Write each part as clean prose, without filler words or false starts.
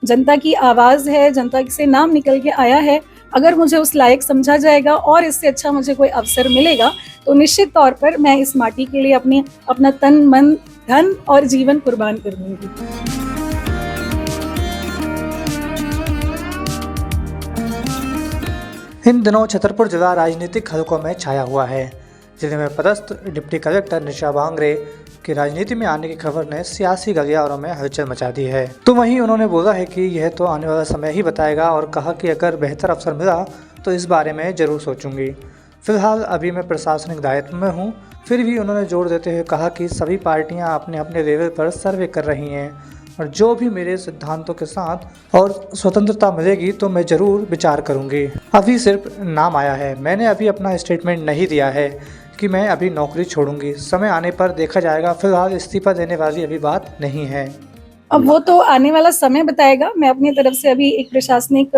जनता की आवाज़ है, जनता से नाम निकल के आया है। अगर मुझे उस लायक समझा जाएगा और इससे अच्छा मुझे कोई अवसर मिलेगा, तो निश्चित तौर पर मैं इस माटी के लिए अपना तन, मन, धन और जीवन कुर्बान कर दूँगी। इन दिनों छतरपुर जिला राजनीतिक हलकों में छाया हुआ है। जिले में पदस्थ डिप्टी कलेक्टर निशा बांगरे की राजनीति में आने की खबर ने सियासी गलियारों में हलचल मचा दी है। तो वहीं उन्होंने बोला है कि यह तो आने वाला समय ही बताएगा और कहा कि अगर बेहतर अवसर मिला तो इस बारे में जरूर सोचूंगी। फिलहाल अभी मैं प्रशासनिक दायित्व में हूँ। फिर भी उन्होंने जोर देते हुए कहा कि सभी पार्टियाँ अपने अपने लेवल पर सर्वे कर रही हैं और जो भी मेरे सिद्धांतों के साथ और स्वतंत्रता मिलेगी तो मैं ज़रूर विचार करूंगी। अभी सिर्फ नाम आया है, मैंने अभी अपना स्टेटमेंट नहीं दिया है कि मैं अभी नौकरी छोड़ूंगी। समय आने पर देखा जाएगा। फिलहाल इस्तीफा देने वाली अभी बात नहीं है। अब वो तो आने वाला समय बताएगा। मैं अपनी तरफ से अभी एक प्रशासनिक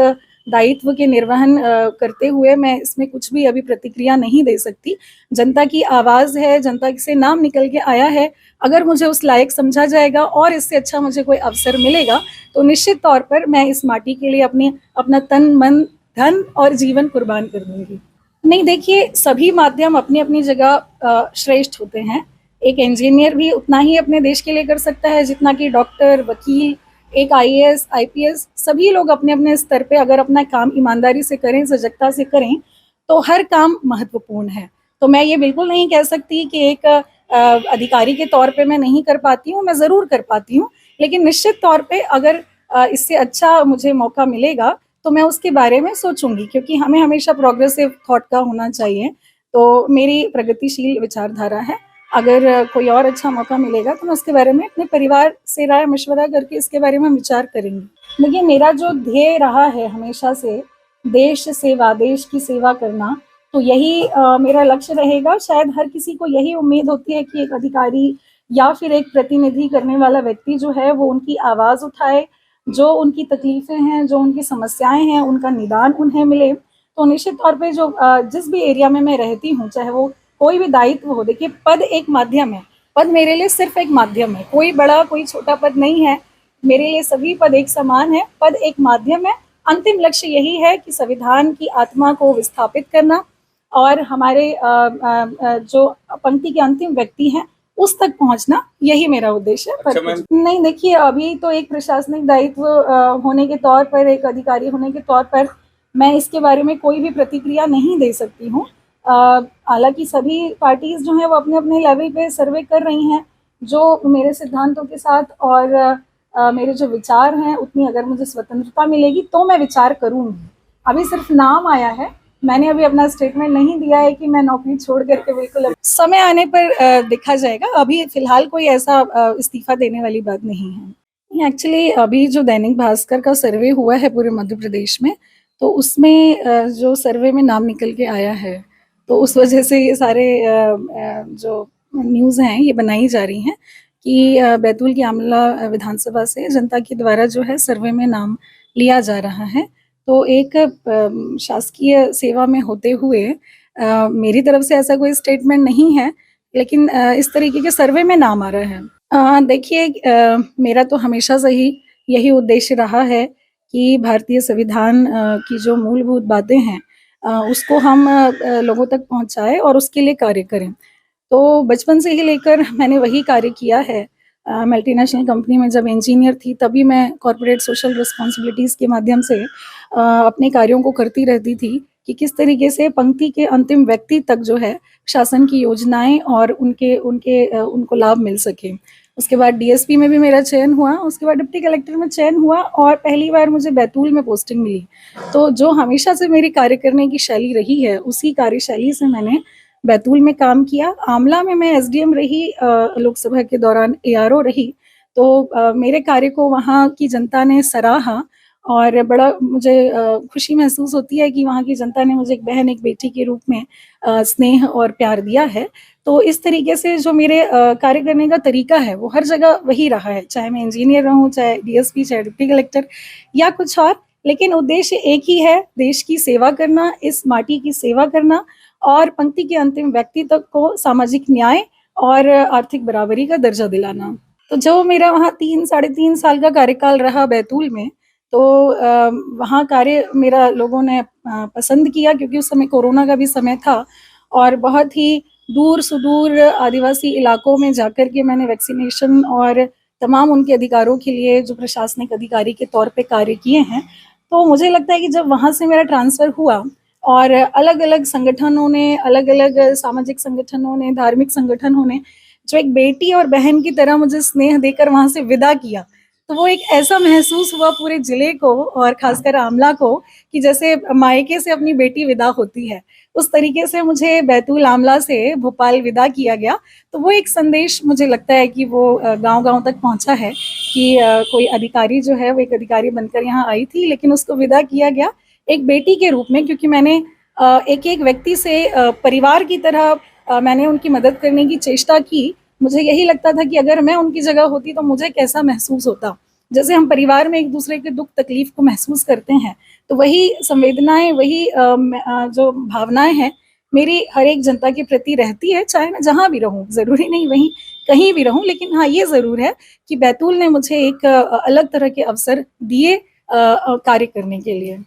दायित्व के निर्वहन करते हुए मैं इसमें कुछ भी अभी प्रतिक्रिया नहीं दे सकती। जनता की आवाज़ है, जनता से नाम निकल के आया है। अगर मुझे उस लायक समझा जाएगा और इससे अच्छा मुझे कोई अवसर मिलेगा, तो निश्चित तौर पर मैं इस माटी के लिए अपना तन, मन, धन और जीवन कुर्बान कर दूँगी। नहीं, देखिए, सभी माध्यम अपनी-अपनी जगह श्रेष्ठ होते हैं। एक इंजीनियर भी उतना ही अपने देश के लिए कर सकता है जितना कि डॉक्टर, वकील, एक आईएएस, आईपीएस, सभी लोग अपने-अपने स्तर पे अगर अपना काम ईमानदारी से करें, सजगता से करें, तो हर काम महत्वपूर्ण है। तो मैं ये बिल्कुल नहीं कह सकती कि एक अधिकारी के तौर पे मैं नहीं कर पाती हूँ, मैं ज़रूर कर पाती हूँ। लेकिन निश्चित तौर पे अगर इससे अच्छा मुझे मौका मिलेगा, तो मैं उसके बारे में सोचूँगी, क्योंकि हमें हमेशा प्रोग्रेसिव थॉट का होना चाहिए। तो मेरी प्रगतिशील विचारधारा है। अगर कोई और अच्छा मौका मिलेगा तो मैं उसके बारे में अपने परिवार से राय-मशवरा करके इसके बारे में विचार करेंगे। देखिए, मेरा जो ध्येय रहा है हमेशा से देश सेवा, देश की सेवा करना, तो यही मेरा लक्ष्य रहेगा। शायद हर किसी को यही उम्मीद होती है कि एक अधिकारी या फिर एक प्रतिनिधि करने वाला व्यक्ति जो है वो उनकी आवाज़ उठाए, जो उनकी तकलीफ़ें हैं, जो उनकी समस्याएँ हैं, उनका निदान उन्हें मिले। तो निश्चित तौर पे जो जिस भी एरिया में मैं रहती हूँ, चाहे वो कोई भी दायित्व हो, देखिए, पद एक माध्यम है। पद मेरे लिए सिर्फ़ एक माध्यम है, कोई बड़ा, कोई छोटा पद नहीं है। मेरे लिए सभी पद एक समान हैं, पद एक माध्यम है। अंतिम लक्ष्य यही है कि संविधान की आत्मा को विस्थापित करना और हमारे जो पंक्ति के अंतिम व्यक्ति हैं, उस तक पहुँचना, यही मेरा उद्देश्य है। अच्छा मैम, नहीं, देखिए, अभी तो एक प्रशासनिक दायित्व होने के तौर पर, एक अधिकारी होने के तौर पर मैं इसके बारे में कोई भी प्रतिक्रिया नहीं दे सकती हूँ। हालाँकि सभी पार्टीज़ जो हैं वो अपने-अपने लेवल पे सर्वे कर रही हैं, जो मेरे सिद्धांतों के साथ और मेरे जो विचार हैं, उतनी अगर मुझे स्वतंत्रता मिलेगी तो मैं विचार करूँगी। अभी सिर्फ नाम आया है, मैंने अभी अपना स्टेटमेंट नहीं दिया है कि मैं नौकरी छोड़ कर के बिल्कुल अब समय आने पर देखा जाएगा। अभी फ़िलहाल कोई ऐसा इस्तीफ़ा देने वाली बात नहीं है। एक्चुअली अभी जो दैनिक भास्कर का सर्वे हुआ है पूरे मध्य प्रदेश में, तो उसमें जो सर्वे में नाम निकल के आया है, तो उस वजह से ये सारे जो न्यूज़ हैं ये बनाई जा रही हैं कि बैतूल की आमला विधानसभा से जनता के द्वारा जो है सर्वे में नाम लिया जा रहा है। तो एक शासकीय सेवा में होते हुए मेरी तरफ से ऐसा कोई स्टेटमेंट नहीं है, लेकिन इस तरीके के सर्वे में नाम आ रहा है। देखिए, मेरा तो हमेशा से ही यही उद्देश्य रहा है कि भारतीय संविधान की जो मूलभूत बातें हैं उसको हम लोगों तक पहुँचाएँ और उसके लिए कार्य करें। तो बचपन से ही लेकर मैंने वही कार्य किया है। मल्टीनेशनल कंपनी में जब इंजीनियर थी तभी मैं कॉर्पोरेट सोशल रिस्पॉन्सिबिलिटीज़ के माध्यम से अपने कार्यों को करती रहती थी कि किस तरीके से पंक्ति के अंतिम व्यक्ति तक जो है शासन की योजनाएँ और उनको लाभ मिल सके। उसके बाद डीएसपी में भी मेरा चयन हुआ, उसके बाद डिप्टी कलेक्टर में चयन हुआ और पहली बार मुझे बैतूल में पोस्टिंग मिली। तो जो हमेशा से मेरी कार्य करने की शैली रही है, उसी कार्यशैली से मैंने बैतूल में काम किया। आमला में मैं एसडीएम रही, लोकसभा के दौरान एआरओ रही। तो मेरे कार्य को वहाँ की जनता ने सराहा और बड़ा मुझे खुशी महसूस होती है कि वहाँ की जनता ने मुझे एक बहन, एक बेटी के रूप में स्नेह और प्यार दिया है। तो इस तरीके से जो मेरे कार्य करने का तरीका है वो हर जगह वही रहा है, चाहे मैं इंजीनियर रहूँ, चाहे डीएसपी, चाहे डिप्टी कलेक्टर या कुछ और, लेकिन उद्देश्य एक ही है, देश की सेवा करना, इस माटी की सेवा करना और पंक्ति के अंतिम व्यक्ति तक को सामाजिक न्याय और आर्थिक बराबरी का दर्जा दिलाना। तो जो मेरा वहाँ 3 साढ़े 3 साल का कार्यकाल रहा बैतूल में, तो वहाँ कार्य मेरा लोगों ने पसंद किया, क्योंकि उस समय कोरोना का भी समय था और बहुत ही दूर सुदूर आदिवासी इलाकों में जाकर के मैंने वैक्सीनेशन और तमाम उनके अधिकारों के लिए जो प्रशासनिक अधिकारी के तौर पे कार्य किए हैं। तो मुझे लगता है कि जब वहाँ से मेरा ट्रांसफ़र हुआ और अलग-अलग संगठनों ने, अलग-अलग सामाजिक संगठनों ने, धार्मिक संगठनों ने जो एक बेटी और बहन की तरह मुझे स्नेह देकर वहाँ से विदा किया, तो वो एक ऐसा महसूस हुआ पूरे ज़िले को और ख़ासकर आमला को कि जैसे मायके से अपनी बेटी विदा होती है, उस तरीके से मुझे बैतूल आमला से भोपाल विदा किया गया। तो वो एक संदेश मुझे लगता है कि वो गाँव-गाँव तक पहुँचा है कि कोई अधिकारी जो है वो एक अधिकारी बनकर यहाँ आई थी, लेकिन उसको विदा किया गया एक बेटी के रूप में, क्योंकि मैंने एक-एक व्यक्ति से परिवार की तरह मैंने उनकी मदद करने की चेष्टा की। मुझे यही लगता था कि अगर मैं उनकी जगह होती तो मुझे कैसा महसूस होता। जैसे हम परिवार में एक-दूसरे के दुःख तकलीफ़ को महसूस करते हैं, तो वही संवेदनाएँ, वही जो भावनाएँ हैं, मेरी हर एक जनता के प्रति रहती है, चाहे मैं जहाँ भी रहूँ। ज़रूरी नहीं वहीं कहीं भी रहूँ, लेकिन हाँ, ये ज़रूर है कि बैतूल ने मुझे एक अलग तरह के अवसर दिए कार्य करने के लिए।